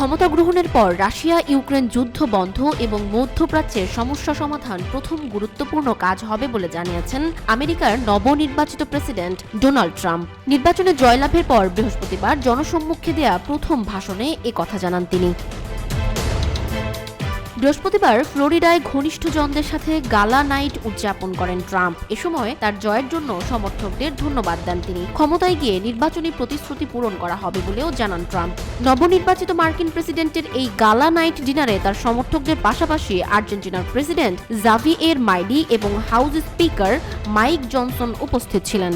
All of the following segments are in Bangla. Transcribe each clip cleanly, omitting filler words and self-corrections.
ক্ষমতা গ্রহণের পর রাশিয়া ইউক্রেন যুদ্ধ বন্ধ এবং মধ্যপ্রাচ্যের সমস্যা সমাধান প্রথম গুরুত্বপূর্ণ কাজ হবে বলে জানিয়েছেন আমেরিকার নবনির্বাচিত প্রেসিডেন্ট ডোনাল্ড ট্রাম্প। নির্বাচনে জয়লাভের পর বৃহস্পতিবার জনসম্মুখে দেয়া প্রথম ভাষণে একথা জানান তিনি। বৃহস্পতিবার ফ্লোরিডায় ঘনিষ্ঠজনদের সাথে গালা নাইট উদযাপন করেন ট্রাম্প। এ সময় তার জয়ের জন্য সমর্থকদের ধন্যবাদ দেন তিনি। ক্ষমতায় গিয়ে নির্বাচনী প্রতিশ্রুতি পূরণ করা হবে বলেও জানান ট্রাম্প। নবনির্বাচিত মার্কিন প্রেসিডেন্টের এই গালা নাইট ডিনারে তার সমর্থকদের পাশাপাশি আর্জেন্টিনার প্রেসিডেন্ট জাভিয়ের মাইলি এবং হাউস স্পিকার মাইক জনসন উপস্থিত ছিলেন।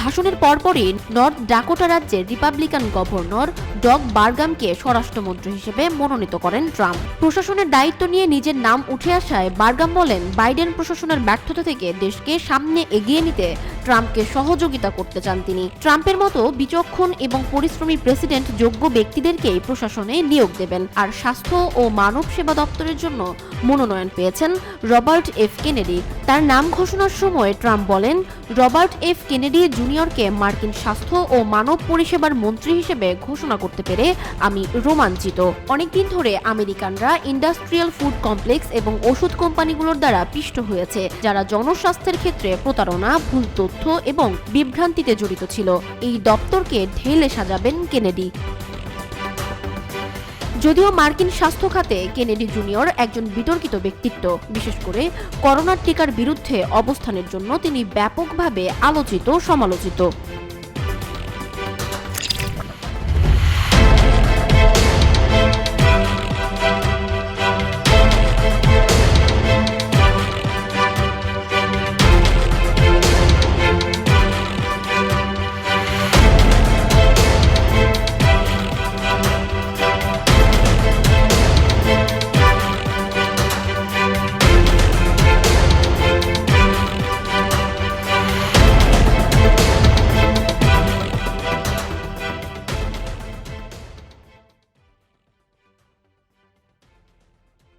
ভাষণের পরপরই নর্থ ডাকোটা রাজ্যের রিপাবলিকান গভর্নর ডগ বারগামকে স্বরাষ্ট্রমন্ত্রী হিসেবে মনোনীত করেন ট্রাম্প। প্রশাসনের দায়িত্ব নিয়ে নিজের নাম উঠে আসায় বারগাম বলেন, বাইডেন প্রশাসনের ব্যর্থতা থেকে দেশকে সামনে এগিয়ে নিতে ট্রাম্পকে সহযোগিতা করতে চান তিনি। ট্রাম্পের মতো বিচক্ষণ এবং পরিশ্রমী প্রেসিডেন্ট যোগ্য ব্যক্তিদেরকেই প্রশাসনে নিয়োগ দেবেন। আর স্বাস্থ্য ও মানব সেবা দপ্তরের জন্য মনোনয়ন পেয়েছেন রবার্ট এফ কেনেডি। তার নাম ঘোষণার সময় ট্রাম্প বলেন, রবার্ট এফ কেনেডি জুনিয়রকে মার্কিন স্বাস্থ্য ও মানব পরিষেবার মন্ত্রী হিসেবে ঘোষণা করতে পেরে আমি রোমাঞ্চিত। অনেকদিন ধরে আমেরিকানরা ইন্ডাস্ট্রিয়াল ফুড কমপ্লেক্স এবং ওষুধ কোম্পানিগুলোর দ্বারা পিষ্ট হয়েছে, যারা জনস্বাস্থ্যের ক্ষেত্রে প্রতারণা, ভুল তথ্য এবং বিভ্রান্তিতে জড়িত ছিল। এই দপ্তরকে ঢেলে সাজাবেন কেনেডি। যদিও মার্কিন স্বাস্থ্য খাতে কেনেডি জুনিয়র একজন বিতর্কিত ব্যক্তিত্ব, বিশেষ করে করোনার টিকার বিরুদ্ধে অবস্থানের জন্য তিনি ব্যাপকভাবে আলোচিত সমালোচিত।